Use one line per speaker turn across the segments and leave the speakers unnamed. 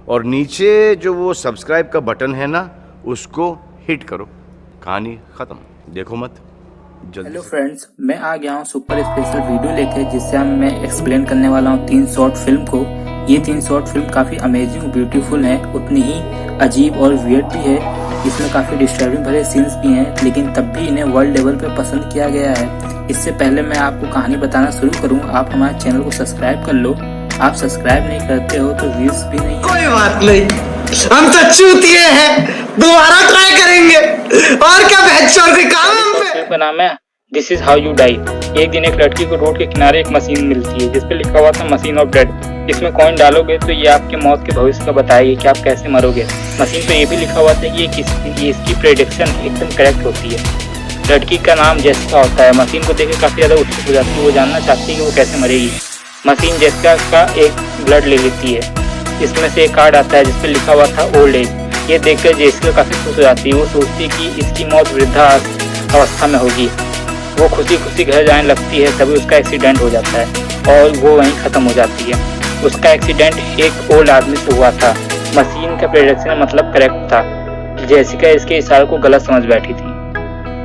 और नीचे जो वो सब्सक्राइब का बटन है ना, उसको हिट करो। कहानी ख़त्म, देखो मत जल्दी।
हेलो फ्रेंड्स, मैं आ गया हूँ सुपर स्पेशल वीडियो लेके, जिससे मैं एक्सप्लेन करने वाला हूँ 3 शॉर्ट फिल्म को। ये 3 शॉर्ट फिल्म काफ़ी अमेजिंग ब्यूटीफुल है, उतनी ही अजीब और वियर्ड भी है। इसमें काफ़ी डिस्टर्बिंग भरे सीन्स भी हैं, लेकिन तब भी इन्हें वर्ल्ड लेवल पे पसंद किया गया है। इससे पहले मैं आपको कहानी बताना शुरू करूँ, आप हमारे चैनल को सब्सक्राइब कर लो। आप सब्सक्राइब नहीं करते हो तो व्यूज भी नहीं।
कोई बात नहीं, हम तो चूतिए हैं, दोबारा ट्राई करेंगे। और क्या बहचोद के काम हम पे।
फिल्म का नाम है this is how you die. एक दिन एक लड़की को रोड के किनारे एक मशीन मिलती है, जिसपे लिखा हुआ था मशीन ऑफ डेथ। इसमें कॉइन डालोगे तो ये आपके मौत के भविष्य का बताएगी कि आप कैसे मरोगे। मशीन पे ये भी लिखा हुआ था कि इसकी प्रेडिक्शन एकदम करेक्ट होती है। लड़की का नाम जेसिका होता है। मशीन को देख के काफी ज्यादा उत्सुक हो जाती है, वो जानना चाहती है कि वो कैसे मरेगी। मशीन जेसिका का एक ब्लड ले लेती है। इसमें से एक कार्ड आता है जिसपे लिखा हुआ था ओल्ड एज। ये देखकर जेसिका काफी खुश हो जाती है। वो सोचती है कि इसकी मौत वृद्धा अवस्था में होगी। वो खुशी खुशी घर जाने लगती है, तभी उसका एक्सीडेंट हो जाता है और वो वहीं खत्म हो जाती है। उसका एक्सीडेंट एक ओल्ड आदमी से हुआ था। मशीन का प्रेडिक्शन मतलब करेक्ट था। जेसिका इसके इशारे को गलत समझ बैठी थी।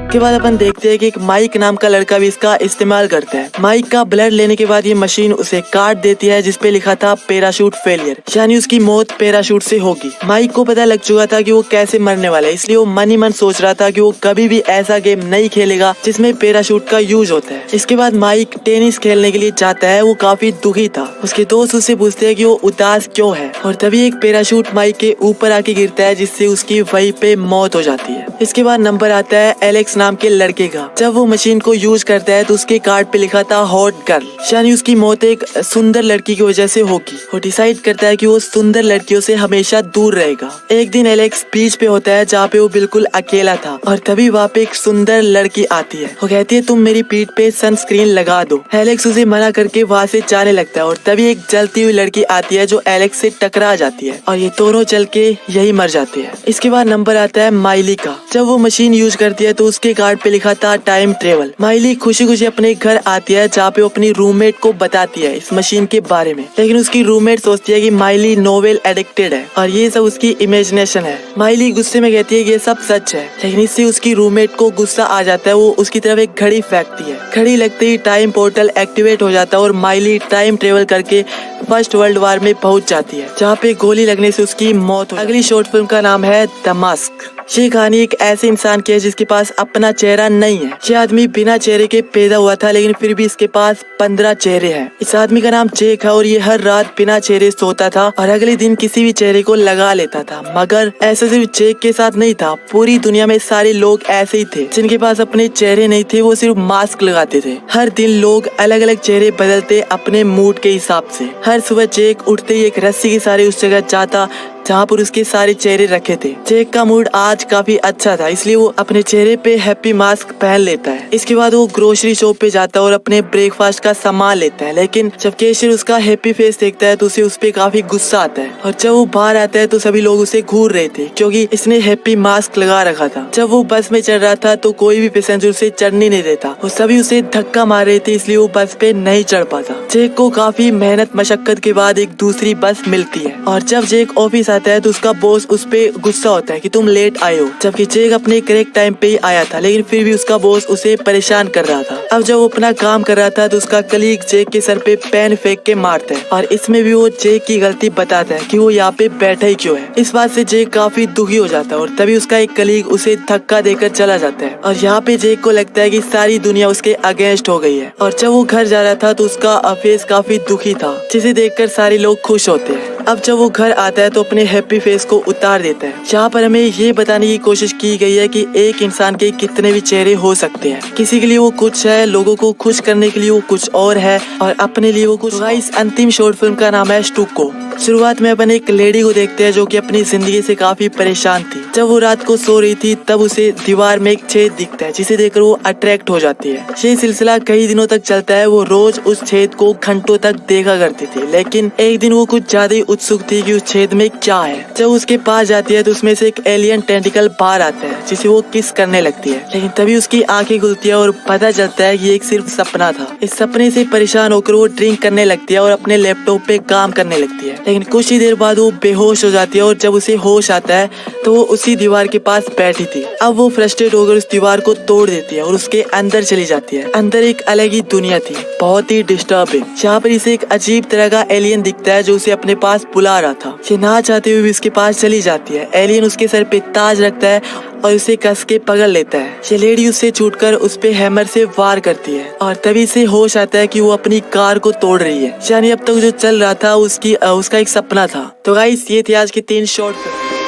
के बाद अपन देखते हैं कि एक माइक नाम का लड़का भी इसका इस्तेमाल करता है। माइक का ब्लड लेने के बाद ये मशीन उसे कार्ड देती है जिसपे लिखा था पैराशूट फेलियर, यानी उसकी मौत पैराशूट से होगी। माइक को पता लग चुका था कि वो कैसे मरने वाला है, इसलिए वो मन ही मन सोच रहा था कि वो कभी भी ऐसा गेम नहीं खेलेगा जिसमें पैराशूट का यूज होता है। इसके बाद माइक टेनिस खेलने के लिए जाता है। वो काफी दुखी था। उसके दोस्त उससे पूछते हैं कि वो उदास क्यों है, और तभी एक पैराशूट माइक के ऊपर आके गिरता है, जिससे उसकी वहीं पे मौत हो जाती है। इसके बाद नंबर आता है एलेक्स नाम के लड़के का। जब वो मशीन को यूज करता है तो उसके कार्ड पे लिखा था हॉट गर्ल, यानी उसकी मौत एक सुंदर लड़की की वजह से होगी। वो डिसाइड करता है कि वो सुंदर लड़कियों से हमेशा दूर रहेगा। एक दिन एलेक्स बीच पे होता है जहाँ पे वो बिल्कुल अकेला था, और तभी वहाँ पे एक सुंदर लड़की आती है। वो कहती है तुम मेरी पीठ पे सनस्क्रीन लगा दो। एलेक्स उसे मना करके वहाँ से जाने लगता है, और तभी एक जलती हुई लड़की आती है जो एलेक्स से टकरा जाती है, और ये दोनों चल के यही मर जाते हैं। इसके बाद नंबर आता है माइली का। जब वो मशीन यूज करती है तो उसके कार्ड पे लिखा था टाइम ट्रेवल। माइली खुशी खुशी अपने घर आती है, जहाँ पे वो अपनी रूममेट को बताती है इस मशीन के बारे में। लेकिन उसकी रूममेट सोचती है कि माइली नोवेल एडिक्टेड है और ये सब उसकी इमेजिनेशन है। माइली गुस्से में कहती है कि ये सब सच है, लेकिन इससे उसकी रूममेट को गुस्सा आ जाता है। वो उसकी तरफ एक घड़ी फेंकती है। घड़ी लगते ही टाइम पोर्टल एक्टिवेट हो जाता है और माइली टाइम ट्रेवल करके फर्स्ट वर्ल्ड वॉर में पहुंच जाती है, जहाँ पे गोली लगने से उसकी मौत हो। अगली शॉर्ट फिल्म का नाम है द मास्क। ये कहानी एक ऐसे इंसान की है जिसके पास अपना चेहरा नहीं है। ये आदमी बिना चेहरे के पैदा हुआ था, लेकिन फिर भी इसके पास 15 चेहरे हैं। इस आदमी का नाम जेक है और ये हर रात बिना चेहरे सोता था और अगले दिन किसी भी चेहरे को लगा लेता था। मगर ऐसा सिर्फ जेक के साथ नहीं था, पूरी दुनिया में सारे लोग ऐसे ही थे जिनके पास अपने चेहरे नहीं थे। वो सिर्फ मास्क लगाते थे। हर दिन लोग अलग अलग चेहरे बदलते अपने मूड के हिसाब से। हर सुबह जेक उठते ही एक रस्सी के सहारे उस जगह जाता जहाँ पर उसके सारे चेहरे रखे थे। जेक का मूड आज काफी अच्छा था, इसलिए वो अपने चेहरे पे हैप्पी मास्क पहन लेता है। इसके बाद वो ग्रोसरी शॉप पे जाता है और अपने ब्रेकफास्ट का सामान लेता है, लेकिन जब कैशियर उसका हैप्पी फेस देखता है तो उसे उस पे काफी गुस्सा आता है। और जब वो बाहर आता है तो सभी लोग उसे घूर रहे थे क्योंकि इसने हैप्पी मास्क लगा रखा था। जब वो बस में चढ़ रहा था तो कोई भी पैसेंजर उसे चढ़ने नहीं देता। वो सभी उसे धक्का मार रहे थे, इसलिए वो बस पे नहीं चढ़ पाता। जेक को काफी मेहनत मशक्कत के बाद एक दूसरी बस मिलती है, और जब जेक ऑफिस आता है तो उसका बॉस उस पे गुस्सा होता है कि तुम लेट आए हो, जबकि जेक अपने करेक्ट टाइम पे ही आया था, लेकिन फिर भी उसका बॉस उसे परेशान कर रहा था। अब जब वो अपना काम कर रहा था तो उसका कलीग जेक के सर पे पेन फेंक के मारता है, और इसमें भी वो जेक की गलती बताता है कि वो यहाँ पे बैठा ही क्यों है। इस बात से जेक काफी दुखी हो जाता है, और तभी उसका एक कलीग उसे धक्का देकर चला जाता है, और यहाँ पे जेक को लगता है कि सारी दुनिया उसके अगेंस्ट हो गई है। और जब वो घर जा रहा था तो उसका फेस काफी दुखी था, जिसे देखकर सारे लोग खुश होते हैं। अब जब वो घर आता है तो अपने हैप्पी फेस को उतार देता है। यहाँ पर हमें ये बताने की कोशिश की गई है कि एक इंसान के कितने भी चेहरे हो सकते हैं। किसी के लिए वो कुछ है, लोगों को खुश करने के लिए वो कुछ और है, और अपने लिए वो कुछ। इस अंतिम शॉर्ट फिल्म का नाम है स्टूको। शुरुआत में अपन एक लेडी को देखते हैं जो कि अपनी जिंदगी से काफी परेशान थी। जब वो रात को सो रही थी तब उसे दीवार में एक छेद दिखता है, जिसे देखकर वो अट्रैक्ट हो जाती है। ये सिलसिला कई दिनों तक चलता है। वो रोज उस छेद को घंटों तक देखा करती थी, लेकिन एक दिन वो कुछ ज्यादा ही उत्सुक थी कि उस छेद में क्या है। जब उसके पास जाती है तो उसमें से एक एलियन टेंटिकल बाहर आता है, जिसे वो किस करने लगती है, लेकिन तभी उसकी आंखें खुलती है और पता चलता है कि एक सिर्फ सपना था। इस सपने से परेशान होकर वो ड्रिंक करने लगती है और अपने लैपटॉप पे काम करने लगती है। लेकिन कुछ ही देर बाद वो बेहोश हो जाती है और जब उसे होश आता है तो वो उसी दीवार के पास बैठी थी। अब वो फ्रस्ट्रेट होकर उस दीवार को तोड़ देती है और उसके अंदर चली जाती है। अंदर एक अलग ही दुनिया थी, बहुत ही डिस्टर्बिंग, जहाँ पर इसे एक अजीब तरह का एलियन दिखता है जो उसे अपने पास बुला रहा था। ये ना चाहते हुए भी उसके पास चली जाती है। एलियन उसके सर पे ताज रखता है और उसे कस के पकड़ लेता है। ये लेडी उससे छूटकर उस पे हैमर से वार करती है और तभी से होश आता है कि वो अपनी कार को तोड़ रही है। यानी अब तक जो चल रहा था उसका एक सपना था। तो गाइस ये थे आज के 3 शॉर्ट फिल्म।